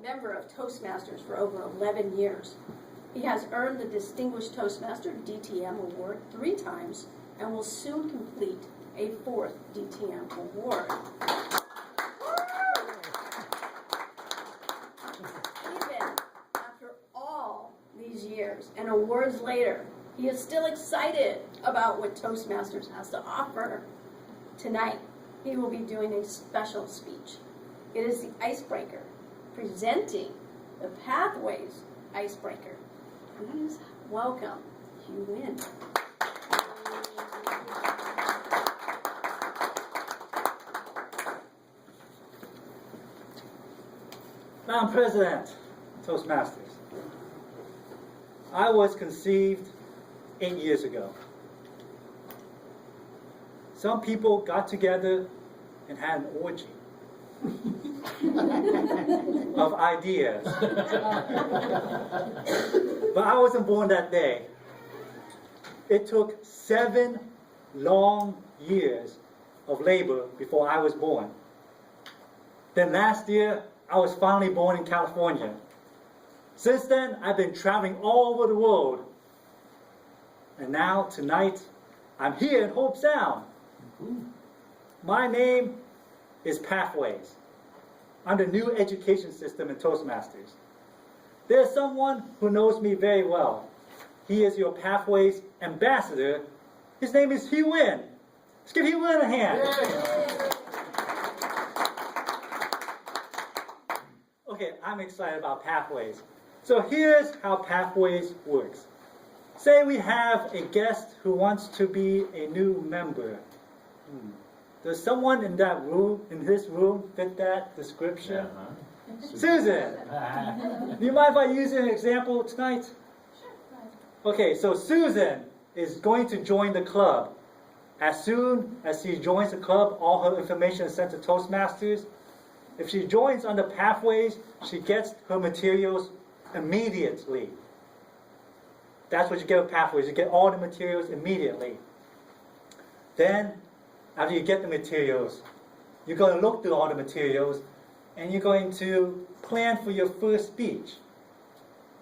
member of Toastmasters for over 11 years. He has earned the Distinguished Toastmaster DTM Award 3 times and will soon complete a 4th DTM Award. Even after all these years and awards later, he is still excited about what Toastmasters has to offer. Tonight, he will be doing a special speech. It is the Icebreaker, presenting the Pathways Icebreaker. Please welcome Hobe. Madam President, Toastmasters, I was conceived 8 years ago. Some people got together and had an orgy of ideas. But I wasn't born that day. It took 7 long years of labor before I was born. Then last year, I was finally born in California. Since then, I've been traveling all over the world. And now, tonight, I'm here in Hobe Sound. My name is Pathways. I'm the new education system in Toastmasters. There's someone who knows me very well. He is your Pathways ambassador. His name is Hobe. Let's give Hobe a hand. Okay, I'm excited about Pathways. So here's how Pathways works. Say we have a guest who wants to be a new member. Does someone in that room, in this room, fit that description? Susan, do you mind if I use an example tonight? Sure. Okay, so Susan is going to join the club. As soon as she joins the club, all her information is sent to Toastmasters. If she joins under Pathways, she gets her materials immediately. That's what you get with Pathways. You get all the materials immediately. Then, after you get the materials, you're going to look through all the materials and you're going to plan for your first speech.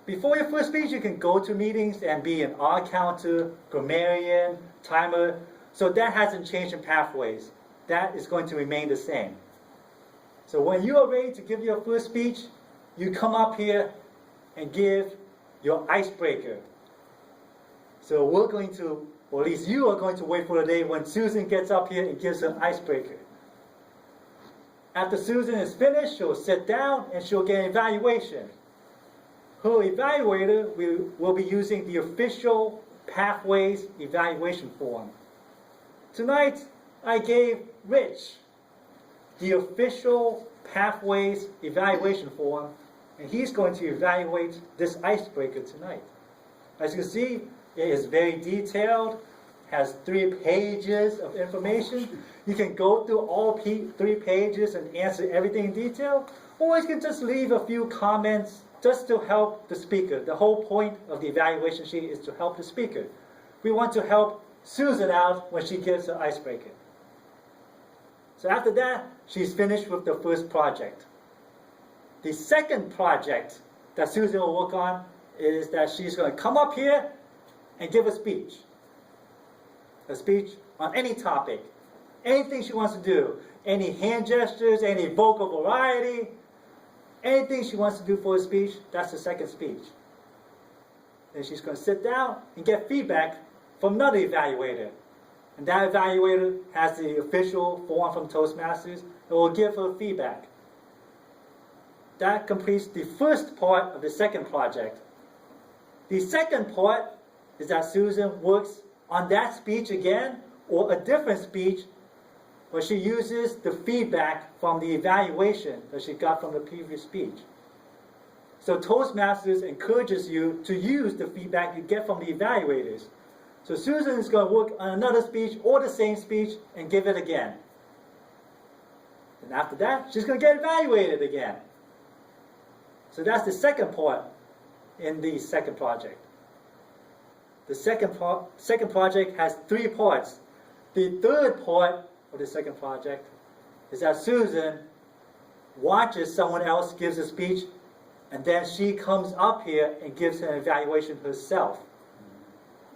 Before your first speech, you can go to meetings and be an odd counter, grammarian, timer. So that hasn't changed in Pathways. That is going to remain the same. So when you are ready to give your first speech, you come up here and give your icebreaker. So we're going to, or at least you are going to wait for the day when Susan gets up here and gives her icebreaker. After Susan is finished, she'll sit down and she'll get an evaluation. Her evaluator will be using the official Pathways evaluation form. Tonight, I gave Rich the official Pathways evaluation form, and he's going to evaluate this icebreaker tonight. As you can see, it is very detailed, has 3 pages of information. You can go through all 3 pages and answer everything in detail, or you can just leave a few comments just to help the speaker. The whole point of the evaluation sheet is to help the speaker. We want to help Susan out when she gives her icebreaker. So after that, she's finished with the first project. The second project that Susan will work on is that she's going to come up here and give a speech. A speech on any topic. Anything she wants to do. Any hand gestures, any vocal variety. Anything she wants to do for a speech, that's the second speech. Then she's going to sit down and get feedback from another evaluator. And that evaluator has the official form from Toastmasters and will give her feedback. That completes the first part of the second project. The second part is that Susan works on that speech again, or a different speech, where she uses the feedback from the evaluation that she got from the previous speech. So Toastmasters encourages you to use the feedback you get from the evaluators. So Susan is going to work on another speech or the same speech and give it again. And after that, she's going to get evaluated again. So that's the second part in the second project. The second project has 3 parts. The third part of the second project is that Susan watches someone else gives a speech and then she comes up here and gives an evaluation herself.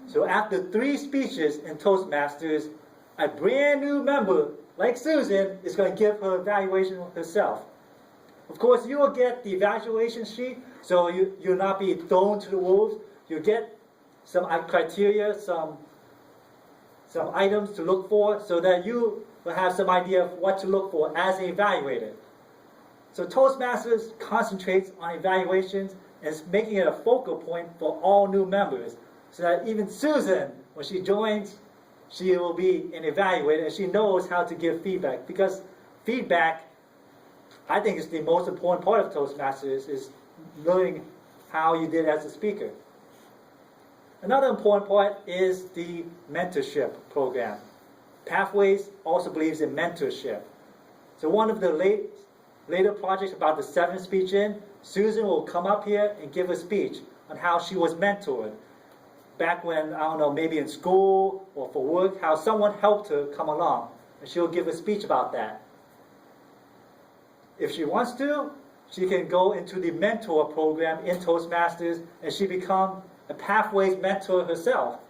So after 3 speeches in Toastmasters, a brand new member, like Susan, is going to give her evaluation herself. Of course, you will get the evaluation sheet, so you'll not be thrown to the wolves. You'll get some criteria, some items to look for, so that you will have some idea of what to look for as an evaluator. So Toastmasters concentrates on evaluations and is making it a focal point for all new members, so that even Susan, when she joins, she will be an evaluator and she knows how to give feedback, because feedback, I think, is the most important part of Toastmasters, is learning how you did as a speaker. Another important part is the mentorship program. Pathways also believes in mentorship. So one of the later projects, about the 7th speech in, Susan will come up here and give a speech on how she was mentored. Back when, I don't know, maybe in school or for work, how someone helped her come along. And she'll give a speech about that. If she wants to, she can go into the mentor program in Toastmasters and she become a Pathways mentor herself.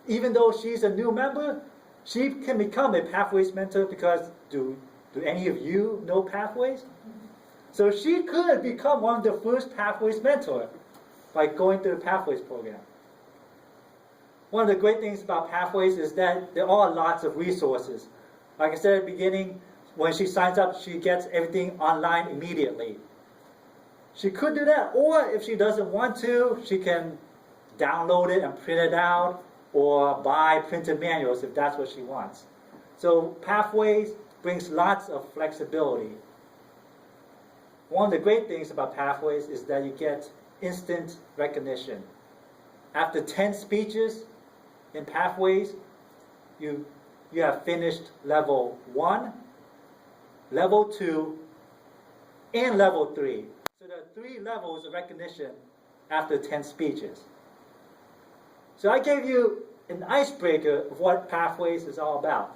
Even though she's a new member, she can become a Pathways mentor, because do any of you know Pathways? So she could become one of the first Pathways mentor by going through the Pathways program. One of the great things about Pathways is that there are lots of resources. Like I said at the beginning, when she signs up, she gets everything online immediately. She could do that, or if she doesn't want to, she can download it and print it out, or buy printed manuals if that's what she wants. So Pathways brings lots of flexibility. One of the great things about Pathways is that you get instant recognition. After 10 speeches in Pathways, you have finished level 1, level 2, and level 3. So there are 3 levels of recognition after 10 speeches. So I gave you an icebreaker of what Pathways is all about.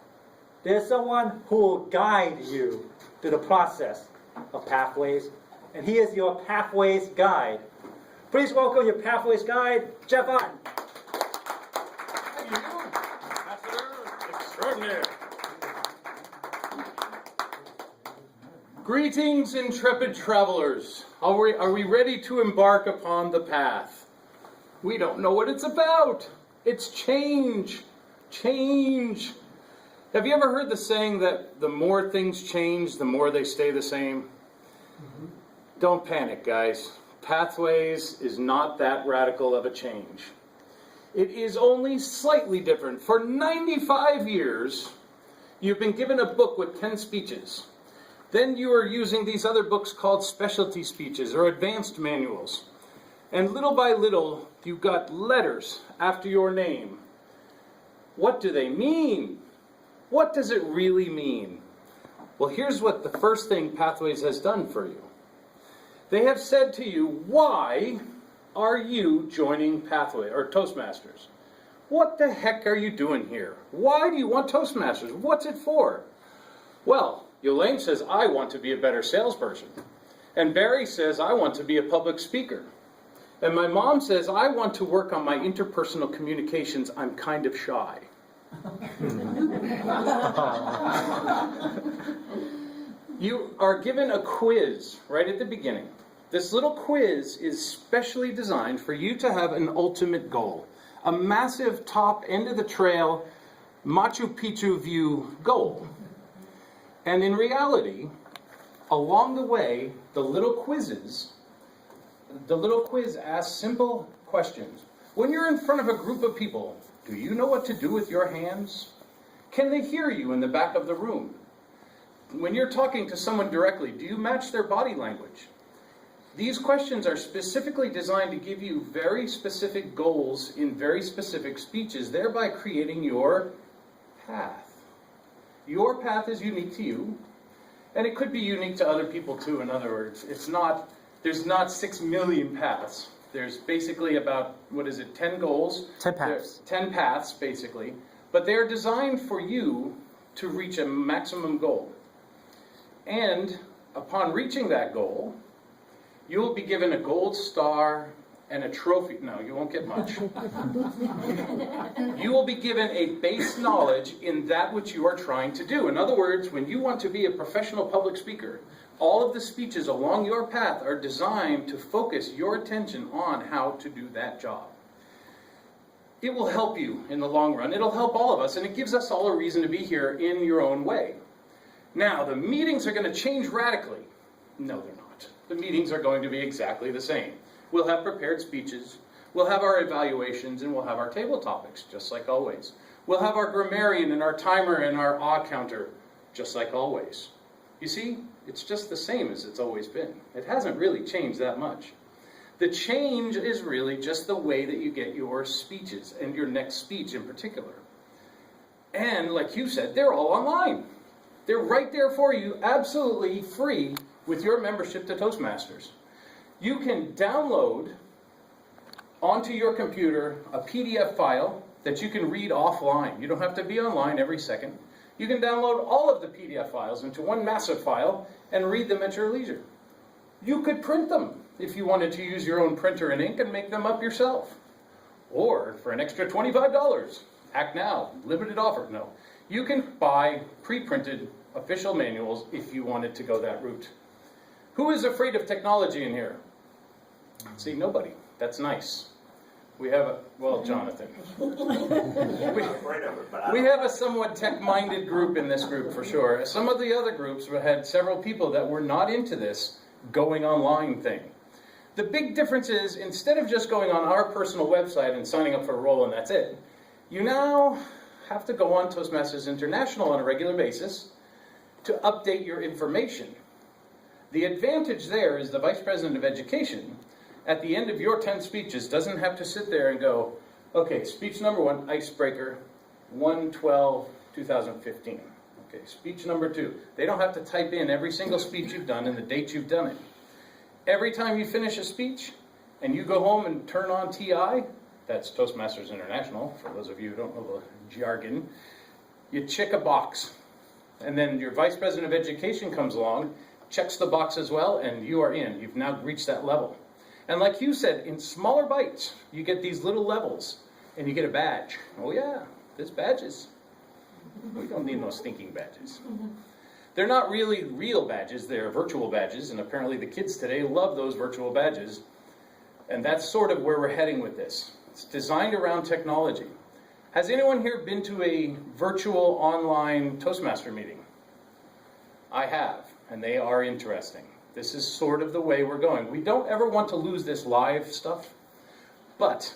There's someone who will guide you through the process of Pathways, and he is your Pathways guide. Please welcome your Pathways guide, Jeff Otten. How you doing? Ambassador extraordinaire. Greetings, intrepid travelers. Are we ready to embark upon the path? We don't know what it's about. It's change. Change. Have you ever heard the saying that the more things change, the more they stay the same? Mm-hmm. Don't panic, guys. Pathways is not that radical of a change. It is only slightly different. For 95 years, you've been given a book with 10 speeches. Then you are using these other books called specialty speeches or advanced manuals. And little by little, you've got letters after your name. What do they mean? What does it really mean? Well, here's what the first thing Pathways has done for you. They have said to you, why are you joining Pathway or Toastmasters? What the heck are you doing here? Why do you want Toastmasters? What's it for? Well, Elaine says, I want to be a better salesperson. And Barry says, I want to be a public speaker. And my mom says, I want to work on my interpersonal communications. I'm kind of shy. You are given a quiz right at the beginning. This little quiz is specially designed for you to have an ultimate goal. A massive top end of the trail, Machu Picchu view goal. And in reality, along the way, the little quiz asks simple questions. When you're in front of a group of people, do you know what to do with your hands? Can they hear you in the back of the room? When you're talking to someone directly, do you match their body language? These questions are specifically designed to give you very specific goals in very specific speeches, thereby creating your path. Your path is unique to you, and it could be unique to other people too. In other words, there's not 6 million paths. There's basically about, 10 goals? 10 paths. 10 paths, basically. But they're designed for you to reach a maximum goal. And upon reaching that goal, You will be given a gold star and a trophy. No, you won't get much. You will be given a base knowledge in that which you are trying to do. In other words, when you want to be a professional public speaker, all of the speeches along your path are designed to focus your attention on how to do that job. It will help you in the long run. It'll help all of us, and it gives us all a reason to be here in your own way. Now, the meetings are going to change radically. No, they're not. The meetings are going to be exactly the same. We'll have prepared speeches, we'll have our evaluations, and we'll have our table topics, just like always. We'll have our grammarian and our timer and our awe counter, just like always. You see, it's just the same as it's always been. It hasn't really changed that much. The change is really just the way that you get your speeches, and your next speech in particular. And like you said, they're all online. They're right there for you, absolutely free, with your membership to Toastmasters. You can download onto your computer a PDF file that you can read offline. You don't have to be online every second. You can download all of the PDF files into one massive file and read them at your leisure. You could print them if you wanted to use your own printer and ink and make them up yourself. Or for an extra $25, act now, limited offer. No, you can buy pre-printed official manuals if you wanted to go that route. Who is afraid of technology in here? See, nobody. That's nice. We have Jonathan. We have a somewhat tech-minded group in this group for sure. Some of the other groups had several people that were not into this going online thing. The big difference is, instead of just going on our personal website and signing up for a role and that's it, you now have to go on Toastmasters International on a regular basis to update your information. The advantage there is the Vice President of Education, at the end of your 10 speeches, doesn't have to sit there and go, okay, speech number 1, icebreaker, 1/12/2015. Okay, speech number 2. They don't have to type in every single speech you've done and the date you've done it. Every time you finish a speech and you go home and turn on TI, that's Toastmasters International, for those of you who don't know the jargon, you check a box. And then your Vice President of Education comes along, checks the box as well, and you are in. You've now reached that level. And like you said, in smaller bites, you get these little levels, and you get a badge. Oh yeah, there's badges. We don't need no stinking badges. They're not really real badges, they're virtual badges, and apparently the kids today love those virtual badges. And that's sort of where we're heading with this. It's designed around technology. Has anyone here been to a virtual online Toastmaster meeting? I have, and they are interesting. This is sort of the way we're going. We don't ever want to lose this live stuff, but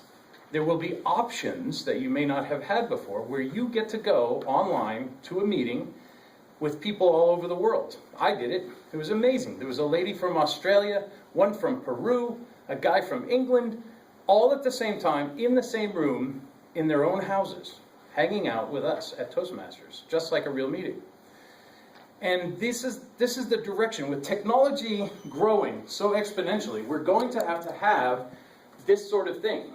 there will be options that you may not have had before where you get to go online to a meeting with people all over the world. I did it. It was amazing. There was a lady from Australia, one from Peru, a guy from England, all at the same time in the same room in their own houses, hanging out with us at Toastmasters, just like a real meeting. And this is the direction. With technology growing so exponentially, we're going to have this sort of thing.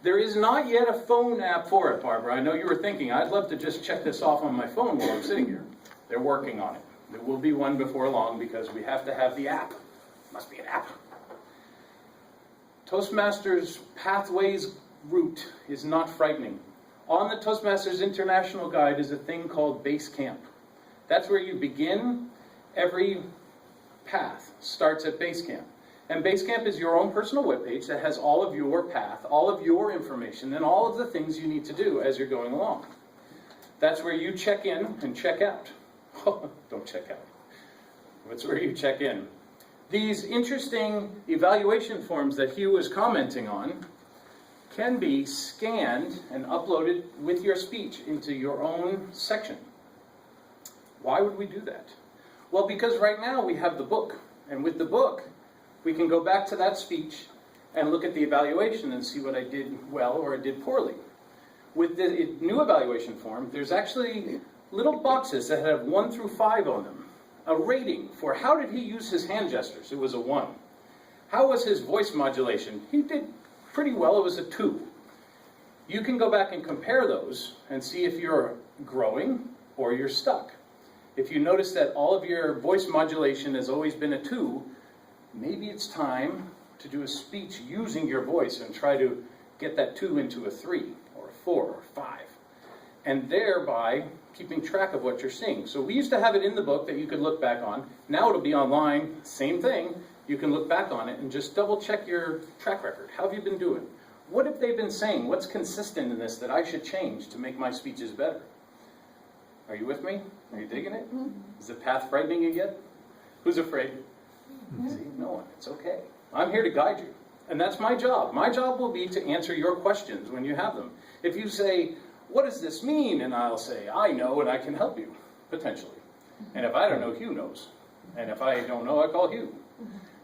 There is not yet a phone app for it, Barbara. I know you were thinking, I'd love to just check this off on my phone while I'm sitting here. They're working on it. There will be one before long because we have to have the app. Must be an app. Toastmasters Pathways route is not frightening. On the Toastmasters International Guide is a thing called Base Camp. That's where you begin. Every path starts at Base Camp. And Base Camp is your own personal webpage that has all of your path, all of your information, and all of the things you need to do as you're going along. That's where you check in and check out. Don't check out. That's where you check in. These interesting evaluation forms that Hugh was commenting on can be scanned and uploaded with your speech into your own section. Why would we do that? Well, because right now we have the book. And with the book, we can go back to that speech and look at the evaluation and see what I did well or I did poorly. With the new evaluation form, there's actually little boxes that have 1 through 5 on them. A rating for how did he use his hand gestures? It was a 1. How was his voice modulation? He did pretty well. It was a 2. You can go back and compare those and see if you're growing or you're stuck. If you notice that all of your voice modulation has always been a 2, maybe it's time to do a speech using your voice and try to get that 2 into a 3 or a 4 or a 5, and thereby keeping track of what you're seeing. So we used to have it in the book that you could look back on. Now it'll be online, same thing. You can look back on it and just double check your track record. How have you been doing? What have they been saying? What's consistent in this that I should change to make my speeches better? Are you with me? Are you digging it? Is the path frightening you yet? Who's afraid? See, no one. It's okay. I'm here to guide you. And that's my job. My job will be to answer your questions when you have them. If you say, what does this mean? And I'll say, I know and I can help you, potentially. And if I don't know, Hugh knows. And if I don't know, I call Hugh.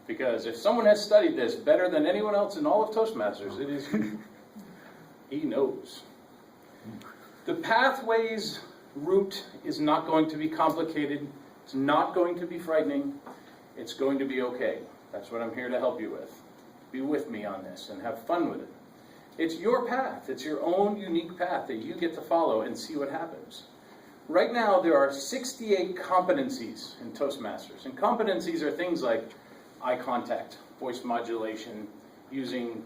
Because if someone has studied this better than anyone else in all of Toastmasters, it is Hugh. He knows. The pathways route is not going to be complicated. It's not going to be frightening. It's going to be okay. That's what I'm here to help you with. Be with me on this and have fun with it. It's your path. It's your own unique path that you get to follow and see what happens. Right now, there are 68 competencies in Toastmasters. And competencies are things like eye contact, voice modulation, using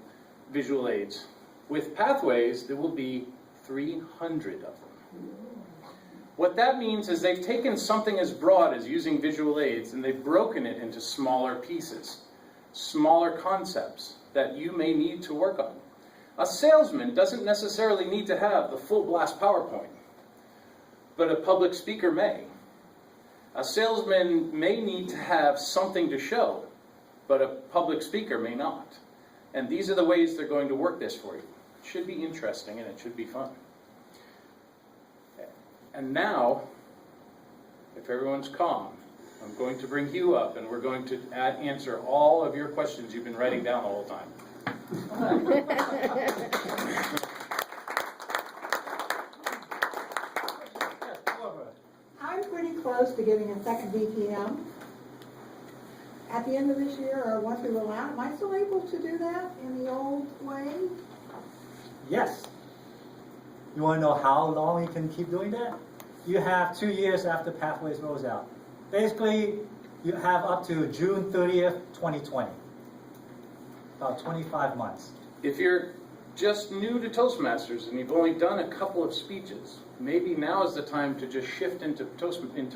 visual aids. With pathways, there will be 300 of them. What that means is they've taken something as broad as using visual aids and they've broken it into smaller pieces, smaller concepts that you may need to work on. A salesman doesn't necessarily need to have the full blast PowerPoint, but a public speaker may. A salesman may need to have something to show, but a public speaker may not. And these are the ways they're going to work this for you. It should be interesting and it should be fun. And now, if everyone's calm, I'm going to bring Hugh up and we're going to answer all of your questions you've been writing down the whole time. I'm pretty close to getting a second DTM. At the end of this year, or once we roll out, am I still able to do that in the old way? Yes. You want to know how long you can keep doing that? You have 2 years after Pathways rolls out. Basically, you have up to June 30th, 2020. About 25 months. If you're just new to Toastmasters and you've only done a couple of speeches, maybe now is the time to just shift into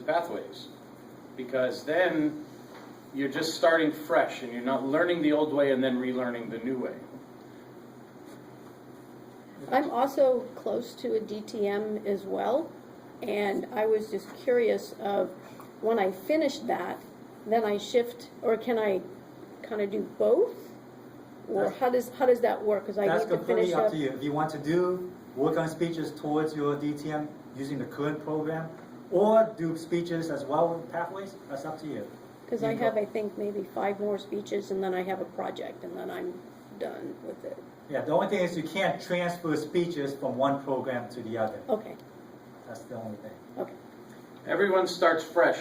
Pathways. Because then you're just starting fresh and you're not learning the old way and then relearning the new way. I'm also close to a DTM as well, and I was just curious of when I finish that, then I shift, or can I kind of do both? Or how does that work? Because I That's need to finish completely up. up to you. If you want to work on speeches towards your DTM using the current program, or do speeches as well with Pathways, that's up to you. Because I have, I think, maybe 5 more speeches, and then I have a project, and then I'm done with it. Yeah, the only thing is you can't transfer speeches from one program to the other. Okay, That's the only thing. okay. Everyone starts fresh.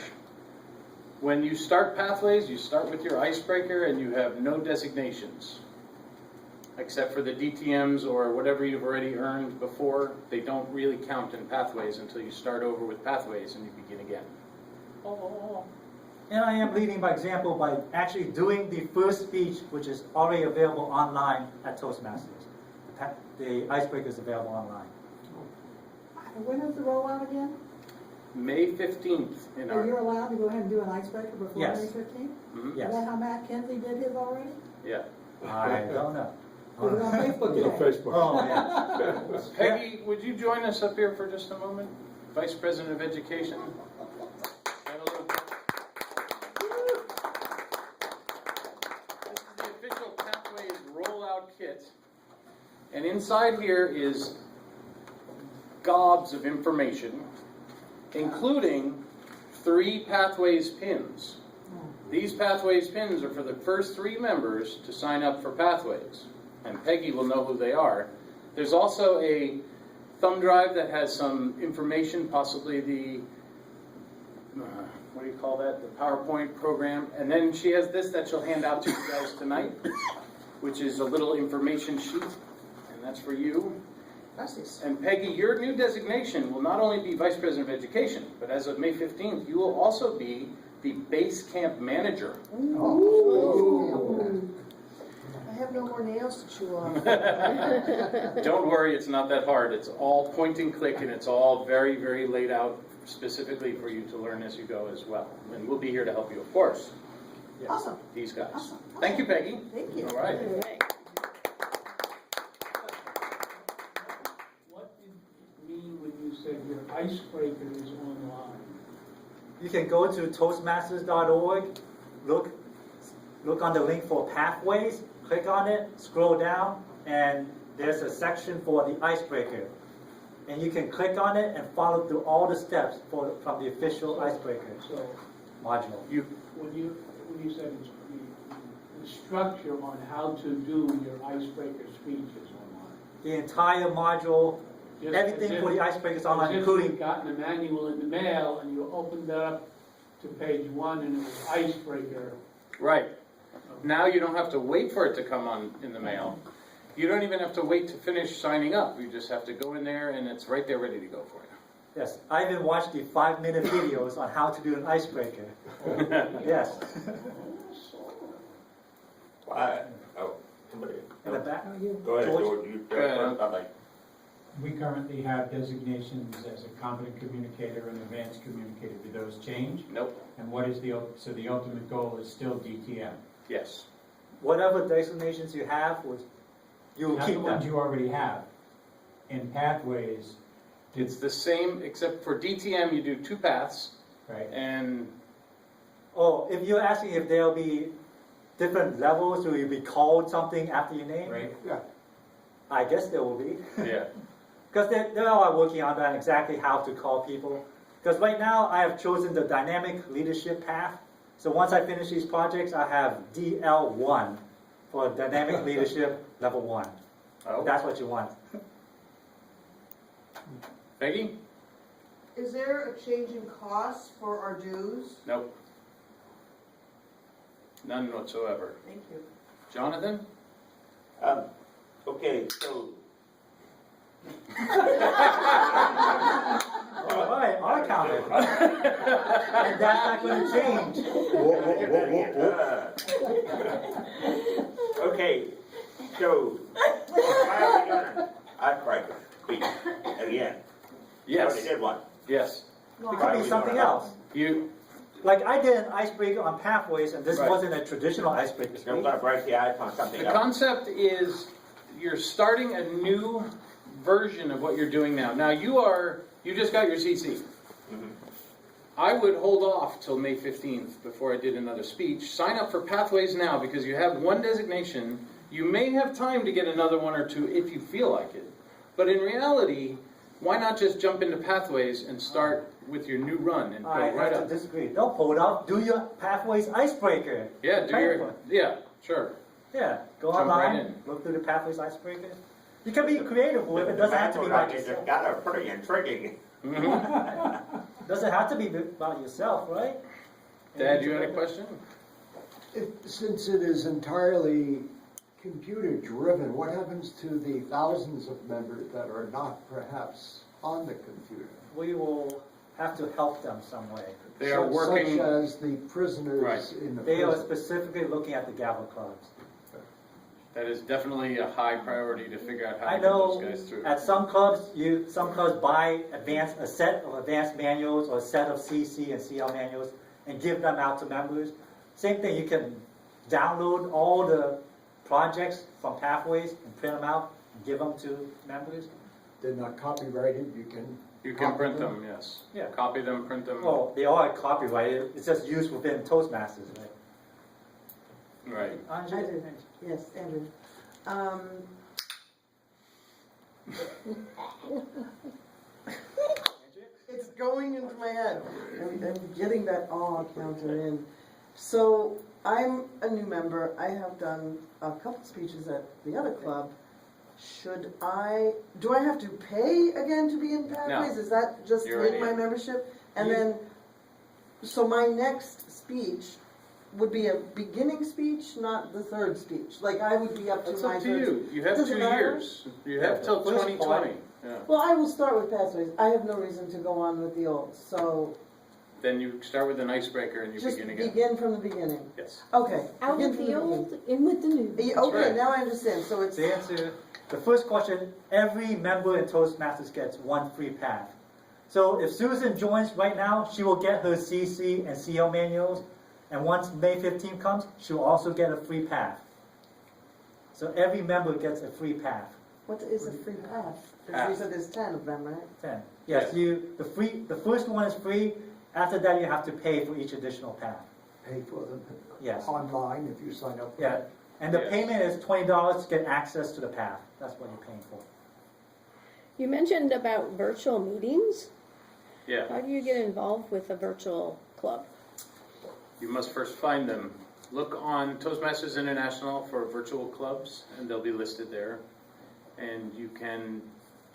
When you start Pathways, you start with your icebreaker and you have no designations. Except for the DTMs or whatever you've already earned before, they don't really count in Pathways until you start over with Pathways and you begin again. And I am leading by example by actually doing the first speech, which is already available online at Toastmasters. The icebreaker is available online. When is the rollout again? May 15th in Are you our... allowed to go ahead and do an icebreaker before Yes. May 15th? Mhm. Yes. Is that how Matt Kenzie did his already? Yeah. I don't know. Was it on Facebook It's on today? Facebook. Oh, yeah. Peggy, would you join us up here for just a moment? Vice President of Education. And a little... This is the official Pathways rollout kit. And inside here is gobs of information, including 3 Pathways pins. These Pathways pins are for the first 3 members to sign up for Pathways. And Peggy will know who they are. There's also a thumb drive that has some information, possibly the, what do you call that, the PowerPoint program. And then she has this that she'll hand out to you guys tonight, which is a little information sheet, and that's for you. And Peggy, your new designation will not only be Vice President of Education, but as of May 15th, you will also be the base camp manager. I have no more nails to chew off. Don't worry, it's not that hard. It's all point and click, and it's all very, very laid out specifically for you to learn as you go as well. And we'll be here to help you, of course. Yes, Awesome. these guys. Awesome. Thank you, Peggy. Thank you. All right. What did it mean when you said your icebreaker is online? You can go to toastmasters.org, look on the link for pathways, click on it, scroll down, and there's a section for the icebreaker. And you can click on it and follow through all the steps from the official icebreaker So module. when you said it's the structure on how to do your icebreaker speech is online. The entire module, Just everything as for if- the icebreaker is online, As if including you'd gotten a manual in the mail and you opened it up to page 1 and it was icebreaker. Right. Now you don't have to wait for it to come on in the mail. You don't even have to wait to finish signing up. You just have to go in there and it's right there ready to go for you. yes, I even watched the 5-minute videos on how to do an icebreaker. Yes. Somebody. In the back. Go ahead, George? George. You Go ahead. first, I'd like. We currently have designations as a competent communicator and advanced communicator. Do those change? Nope. And what is the ultimate goal is still DTM? Yes. Whatever designations you have, you will Not the keep ones them. you already have. In pathways, It's the same, except for DTM, you do 2 paths, right? and Oh, if you're asking if there'll be different levels, will you be called something after your name? Right? I guess there will be. yeah. Because they are working on that exactly how to call people. Because right now I have chosen the dynamic leadership path. So once I finish these projects, I have DL1 for dynamic leadership level 1. Oh, That's what you want. Peggy? Is there a change in cost for our dues? Nope. None whatsoever. Thank you. Jonathan? Okay, so, All right, I count it. And that's not going to change. okay, so, why are we doing icebreaker speech again? We already Yes. did one. Yes. It could be something else. You, Like I did an icebreaker on pathways, and this Right. wasn't a traditional icebreaker We're speech. gonna break the ice on something the else. concept is you're starting a new version of what you're doing now. Now you just got your CC. I would hold off till May 15th before I did another speech. Sign up for Pathways now because you have one designation. You may have time to get another 1 or 2 if you feel like it. But in reality, why not just jump into Pathways and start with your new run and go I right have to up? disagree. Don't hold up. Do your pathways icebreaker. Yeah, sure. Yeah, go Jump right online, in. look through the pathways icebreaker. You can be creative with it. It doesn't have to be about It's yourself. got a pretty intriguing. Doesn't have to be about yourself, right? Dad, you had a question? Since it is entirely computer-driven, what happens to the thousands of members that are not perhaps on the computer? We will have to help them some way. They are working. Such as the prisoners Right. in the They are prison. specifically looking at the gavel clubs. That is definitely a high priority to figure out how I to get those know guys through. at some clubs buy a set of advanced manuals or a set of CC and CL manuals and give them out to members. Same thing, you can download all the projects from Pathways and print them out and give them to members. They're not copyrighted, you can. You can copy print them, yes. Yeah. Copy them, print them. Well, they are copyrighted, it's just used within Toastmasters, right? Right. Andrew? I do. Yes, Andrew. It's going into my head. I'm getting that awe counter in. So I'm a new member. I have done a couple speeches at the other club. Do I have to pay again to be in Pathways? Is that just You're already in my in. membership? And then, so my next speech would be a beginning speech, not the third speech. Like I would be up to That's my up to third. you. You have Does it 2 matter? years. You have till First 2020. Yeah. Well, I will start with Pathways. I have no reason to go on with the old. So Then you start with an icebreaker and you Just begin again. begin from the beginning. Yes. Okay. Out begin of from the beginning. old, in with the new. Okay, right. now I understand, so it's, To answer the first question, every member in Toastmasters gets one free path. So if Susan joins right now, she will get her CC and CL manuals, and once May 15th comes, she'll also get a free path. So every member gets a free path. what is a free pass? Because you said there's 10 of them, right? 10. Yes, the first one is free. After that, you have to pay for each additional path. Pay for them Yes. online if you sign up. Yeah, and the Yes. payment is $20 to get access to the path. That's what you're paying for. You mentioned about virtual meetings. Yeah. How do you get involved with a virtual club? You must first find them. Look on Toastmasters International for virtual clubs, and they'll be listed there. And you can,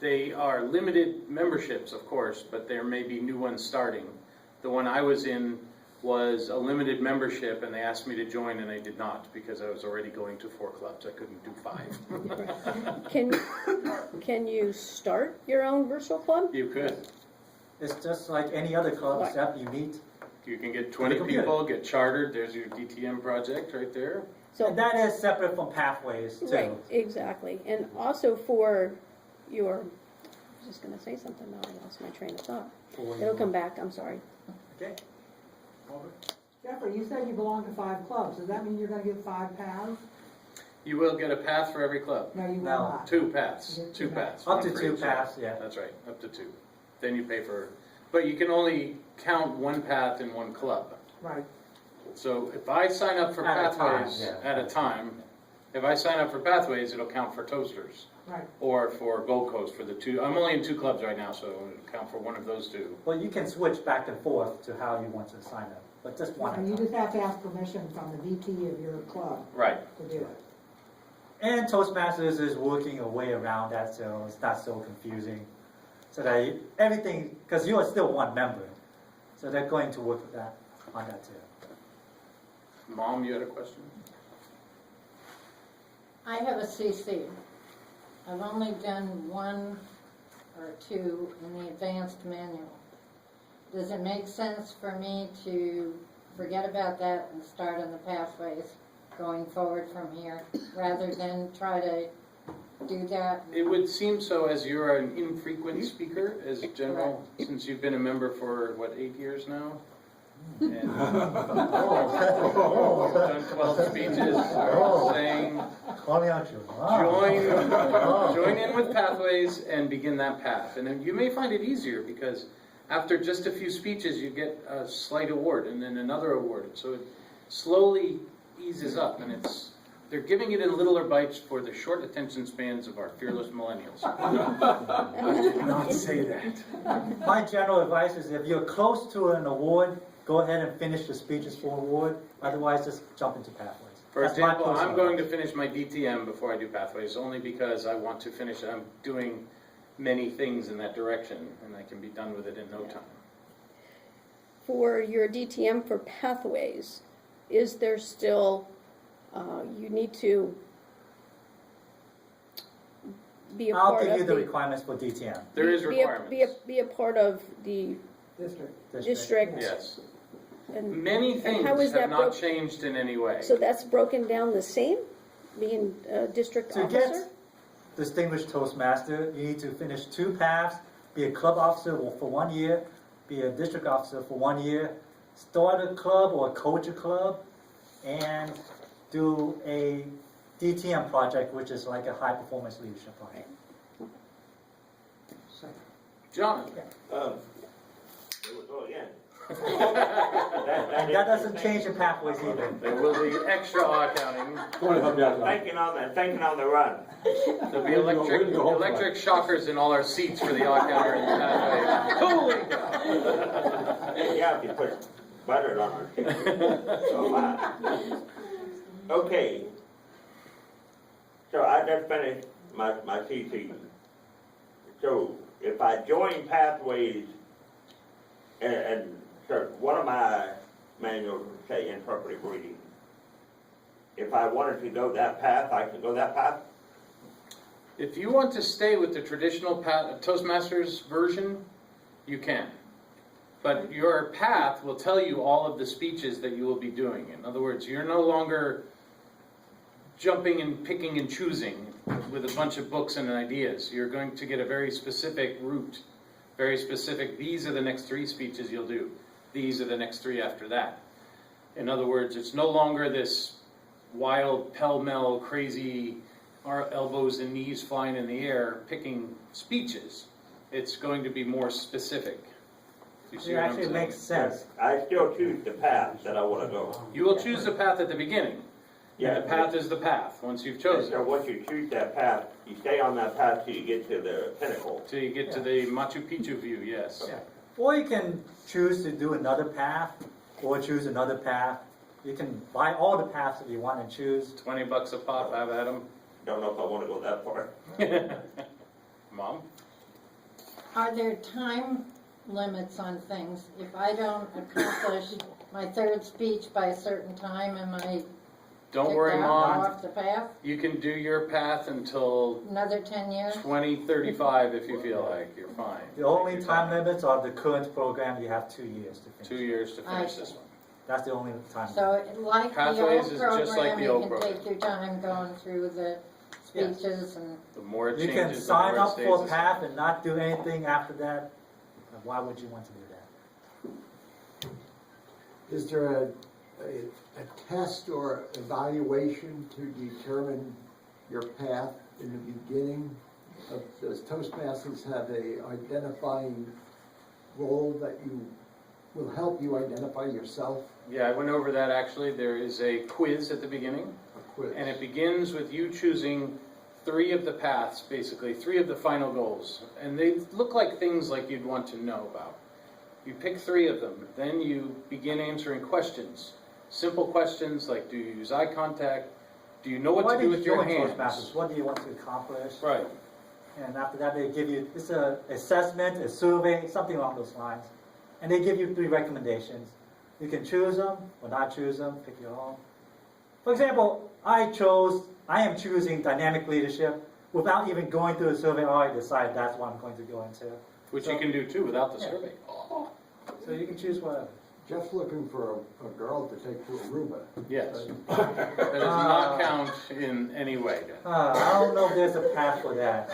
they are limited memberships, of course, but there may be new ones starting. The one I was in was a limited membership, and they asked me to join, and I did not, because I was already going to 4 clubs. I couldn't do 5. Can you start your own virtual club? You could. It's just like any other club, Right. except you meet. You can get 20 computer. people, get chartered. There's your DTM project right there. So And that is separate from pathways, too. right, exactly, and also for your. I was just going to say something. Now I lost my train of thought. It'll come back. I'm sorry. Okay. Jeffrey, you said you belong to 5 clubs. Does that mean you're gonna get 5 paths? You will get a path for every club. No, you will No. not. 2 paths. You get 2 two paths. Up one to for 2 each. paths, yeah. That's right, up to 2. Then you pay for, but you can only count 1 path in 1 club. Right. So if I sign up for At a time, Pathways yeah. at a time, if I sign up for Pathways, it'll count for Toasters. Right. Or for Gold Coast for the 2. I'm only in 2 clubs right now, so it'll count for one of those 2. Well, you can switch back and forth to how you want to sign up, but just one at And a you time. just have to ask permission from the VP of your club Right. to do it. And Toastmasters is working a way around that, so it's not so confusing. So that everything, because you are still one member, so they're going to work with that on that too. Mom, you had a question? I have a CC. I've only done 1 or 2 in the advanced manual. Does it make sense for me to forget about that and start on the pathways going forward from here, rather than try to do that? It would seem so, as you're an infrequent speaker, as general, since you've been a member for, what, 8 years now? And you've done 12 speeches, saying, join in with Pathways and begin that path. And then you may find it easier, because after just a few speeches, you get a slight award, and then another award. So it slowly eases up, and they're giving it in littler bites for the short attention spans of our fearless millennials. I did not say that. My general advice is if you're close to an award, go ahead and finish the speeches for award, otherwise just jump into Pathways. For That's my example, personal I'm going to advice. finish my DTM before I do Pathways, only because I want to finish it. I'm doing many things in that direction, and I can be done with it in no time. For your DTM for pathways, is there still, you need to be a I'll part give you of the the. requirements for DTM. There is be a- requirements. Be a part of the District. district. Yes. And Many things how is have that not broke- changed in any way. so that's broken down the same, being a district To officer? get distinguished Toastmaster, you need to finish 2 paths, be a club officer for 1 year, be a district officer for 1 year, start a club or coach a club, and do a DTM project, which is like a high performance leadership project. John? There we go again. And that doesn't change the pathways either. There will be extra accounting. Thinking on the run. There'll be electric shockers in all our seats for the counter and Pathways. Holy cow! Yeah, if you put butter on it. Oh, my. Okay. So I just finished my CC. So if I join Pathways, and so one of my manuals would say interpretive reading. If I wanted to go that path, I can go that path? If you want to stay with the traditional Toastmasters version, you can. But your path will tell you all of the speeches that you will be doing. In other words, you're no longer jumping and picking and choosing with a bunch of books and ideas. You're going to get a very specific route, very specific, these are the next 3 speeches you'll do. These are the next 3 after that. In other words, it's no longer this wild, pell-mell, crazy, our elbows and knees flying in the air, picking speeches. It's going to be more specific. Do you see It what I'm actually saying? makes sense. I still choose the path that I wanna go. You will choose the path at the beginning. Yeah. And the path is the path, once you've chosen So it. once you choose that path, you stay on that path till you get to the pinnacle. Till you get to the Machu Picchu view, yes. Yeah. Or you can choose to do another path, or choose another path. You can buy all the paths that you want and choose. $20 a pop, have at 'em. Don't know if I wanna go that far. Mom? Are there time limits on things? If I don't accomplish my 3rd speech by a certain time, am I Don't kicked worry, out, Mom. off the path? You can do your path until Another 10 years? 2035 if you feel like. You're fine. The only time limits are the current program, you have 2 years to finish. 2 years to I finish see. this one. That's the only time. So like the Pathways old is just like program, the you old can program. take your time going through the Yes. speeches and, The more it You changes, can the sign more it up stays for the a same. path and not do anything after that. Why would you want to do that? Is there a test or evaluation to determine your path in the beginning? Does Toastmasters have a identifying role that will help you identify yourself? Yeah, I went over that actually. There is a quiz at the beginning. A quiz. And it begins with you choosing 3 of the paths, basically, 3 of the final goals. And they look like things like you'd want to know about. You pick 3 of them, then you begin answering questions. Simple questions like, do you use eye contact? Do you know what Why to do did with you your join hands? Toastmasters? What do you want to accomplish? Right. And after that, they give you, it's an assessment, a survey, something along those lines. And they give you 3 recommendations. You can choose them or not choose them, pick your own. For example, I am choosing dynamic leadership without even going through the survey. I already decided that's what I'm going to go into. Which So- you can do too without the Yeah. survey. So you can choose whatever. Jeff's looking for a girl to take to Aruba. Yes. That does not count in any way. I don't know if there's a path for that.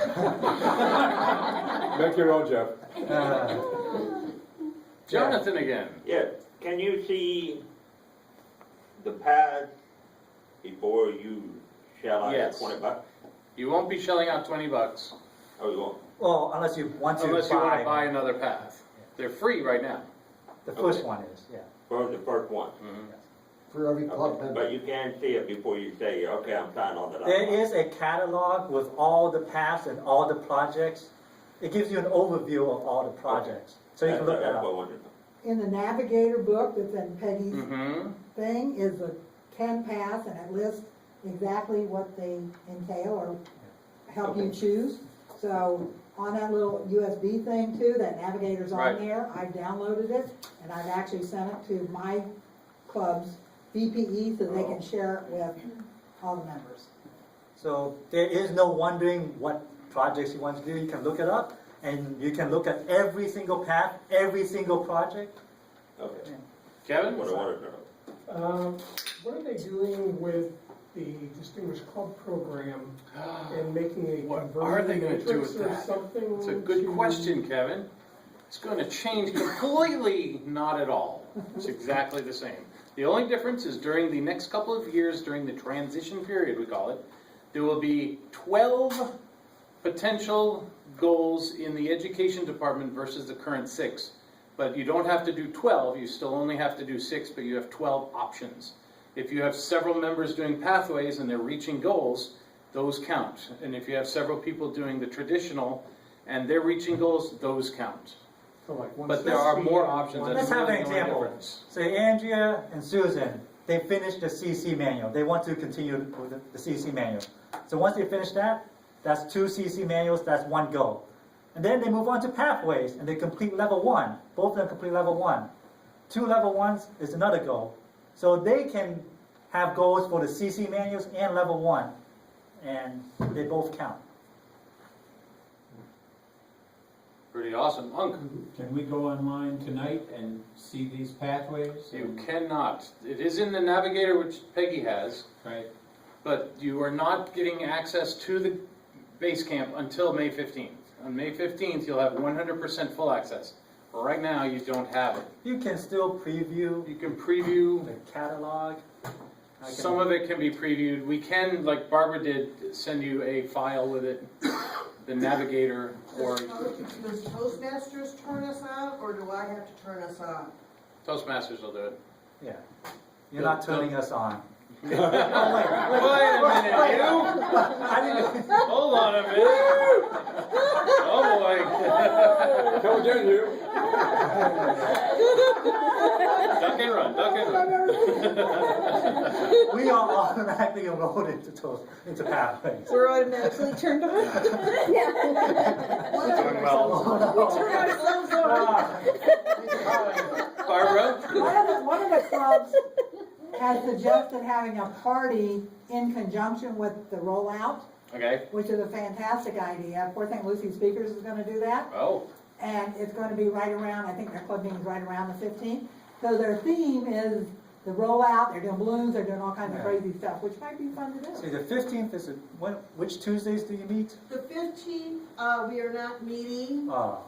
Make your own, Jeff. Jonathan again. Yeah, can you see the path before you shell out Yes. that $20? You won't be shelling out $20 Oh, you won't? Well, unless you want to unless you want to buy. buy another path. They're free right now. The first Okay. one is, yeah. For the first one? For every club Okay. member. But you can see it before you say, okay, I'm signing on to that. There one. is a catalog with all the paths and all the projects. It gives you an overview of all the projects. So you can look that That's what I up. wanted to know. In the Navigator book that's in Peggy's Mm-hmm. thing is a 10 paths, and it lists exactly what they entail or help you Okay. choose. So on that little USB thing too, that Navigator's Right. on there, I downloaded it, and I've actually sent it to my club's VPE so they can share it with all the members. So there is no wondering what projects you want to do. You can look it up and you can look at every single path, every single project. Okay. Kevin? What I wanted to know. What are they doing with the Distinguished Club program and making a What conversion are they gonna do matrix with or that? something? It's a good to- question, Kevin. It's going to change completely, not at all. It's exactly the same. The only difference is during the next couple of years, during the transition period, we call it, there will be 12 potential goals in the education department versus the current 6. But you don't have to do 12, you still only have to do 6, but you have 12 options. If you have several members doing pathways and they're reaching goals, those count. And if you have several people doing the traditional and they're reaching goals, those count. So like But there are 160 more and options. one- Let's have an really the only example. difference. Say Andrea and Susan, they finished the CC manual. They want to continue with the CC manual. So once they finish that, that's 2 CC manuals, that's 1 goal. And then they move on to pathways and they complete level 1. Both of them complete level 1. 2 level 1s is another goal. So they can have goals for the CC manuals and level 1. And they both count. Pretty awesome. Unc, Can we go online tonight and see these pathways? you cannot. It is in the navigator, which Peggy has, Right, but you are not getting access to the base camp until May 15th. On May 15th, you'll have 100% full access. Right now, you don't have it. You can still preview You can preview. the catalog. Some of it can be previewed. We can, like Barbara did, send you a file with it, the navigator, or Does Toastmasters turn us on, or do I have to turn us on? Toastmasters will do it. Yeah. You're not turning us on. Wait a minute, you? Hold on a minute. Oh boy. Come again, you. Duck and run, duck and run. We are automatically enrolled into Pathways. We're automatically turned on. Doing well. Turn ourselves on. Barbara? One of the clubs has suggested having a party in conjunction with the rollout, Okay. which is a fantastic idea. Poor St. Lucie Speakers is gonna do that. Oh, And it's gonna be right around, I think their club meeting is right around the 15th. So their theme is the rollout, they're doing balloons, they're doing all kinds of Yeah. crazy stuff, which might be fun to See, do. the 15th is, which Tuesdays do you meet? The 15th, we are not meeting, The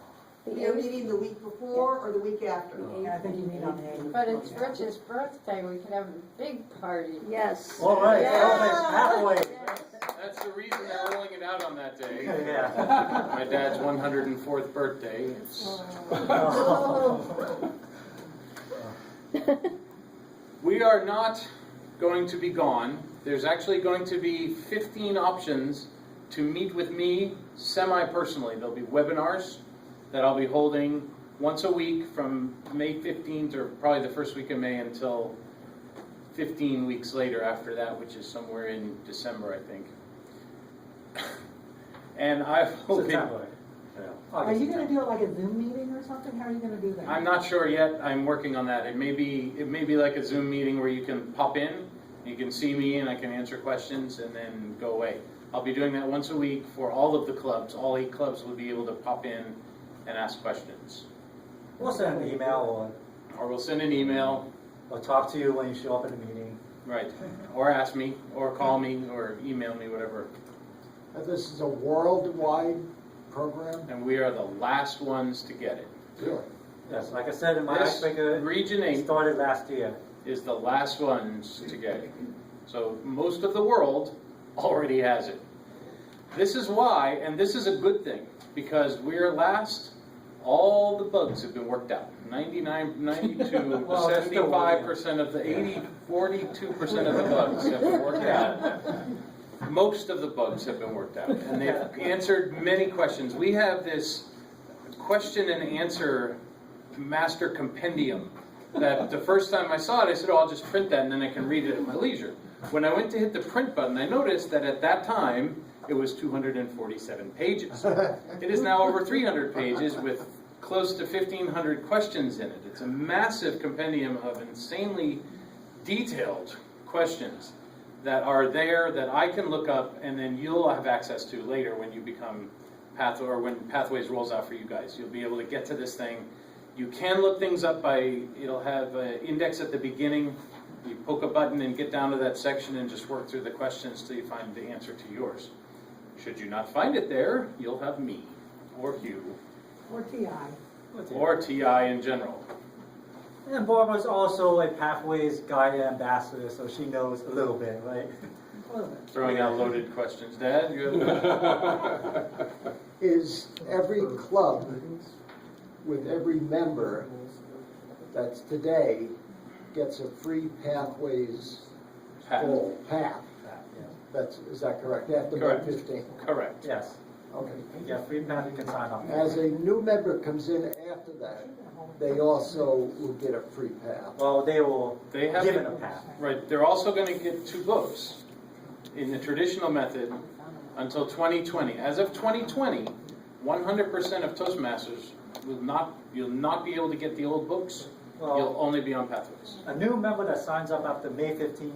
we are 8th, meeting the week before or the week after. and I think you meet on the 8th. But it's Rich's birthday, we could have a big party. Yes. All right, Yeah. Pathways. that's the reason they're rolling it out on that day. Yeah. My dad's 104th birthday. It's... We are not going to be gone. There's actually going to be 15 options to meet with me semi-personally. There'll be webinars that I'll be holding once a week from May 15th, or probably the first week of May, until 15 weeks later after that, which is somewhere in December, I think. And I will be... September. Are you gonna do it like a Zoom meeting or something? How are you gonna do that? I'm not sure yet. I'm working on that. It may be like a Zoom meeting where you can pop in, you can see me, and I can answer questions, and then go away. I'll be doing that once a week for all of the clubs. All 8 clubs will be able to pop in and ask questions. We'll send an email Or we'll send an email, or talk to you when you show up at the meeting. right? Or ask me, or call me, or email me, whatever. And this is a worldwide program? And we are the last ones to get it. Really? Yes, like I said in my This icebreaker, Region it 8 started last year. is the last ones to get it. So most of the world already has it. This is why, and this is a good thing, because we're last, all the bugs have been worked out. 99, 92, Well, it's still 75% of the 80, 42% of the bugs have been worked out. Most of the bugs have been worked out, and they've answered many questions. We have this question and answer master compendium that the first time I saw it, I said, oh, I'll just print that and then I can read it at my leisure. When I went to hit the print button, I noticed that at that time, it was 247 pages. It is now over 300 pages with close to 1,500 questions in it. It's a massive compendium of insanely detailed questions that are there that I can look up and then you'll have access to later when you become Pathway, or when Pathways rolls out for you guys. You'll be able to get to this thing. You can look things up by, it'll have an index at the beginning. You poke a button and get down to that section and just work through the questions till you find the answer to yours. Should you not find it there, you'll have me, or you, Or TI. or TI in general. And Barbara's also a Pathways Guide Ambassador, so she knows a little bit, right? A little bit. Throwing out loaded questions. Dad, you have... Is every club with every member that's today gets a free Pathways full path? Is that correct? After May Correct. 15th? Correct. Yes. Okay. Yeah, free path, you can sign up. As a new member comes in after that, they also will get a free path. Well, they will They have given to- a path. Right, they're also going to get 2 books in the traditional method until 2020. As of 2020, 100% of Toastmasters you'll not be able to get the old books. Well, You'll only be on Pathways. a new member that signs up after May 15th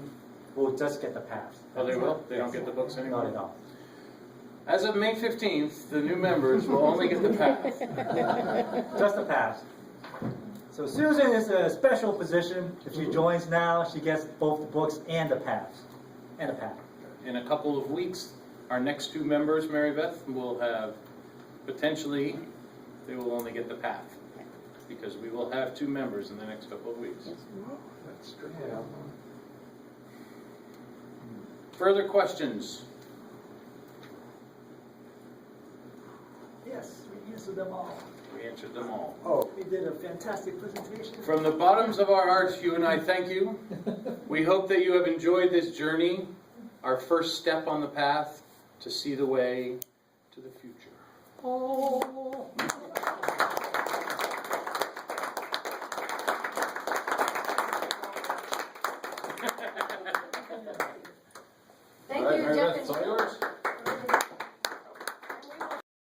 will just get the pass. Oh, they will? They don't get the books No, anymore? they don't. As of May 15th, the new members will only get the path. Just a pass. So Susan is a special position. If she joins now, she gets both the books and the pass. And a path. In a couple of weeks, our next two members, Mary Beth, will have, potentially, they will only get the path. Because we will have two members in the next couple of weeks. That's good. Yeah. Further questions? Yes, we answered them all. We answered them all. Oh, We did a fantastic presentation. From the bottoms of our hearts, you and I thank you. We hope that you have enjoyed this journey, our first step on the path to see the way to the future. Oh.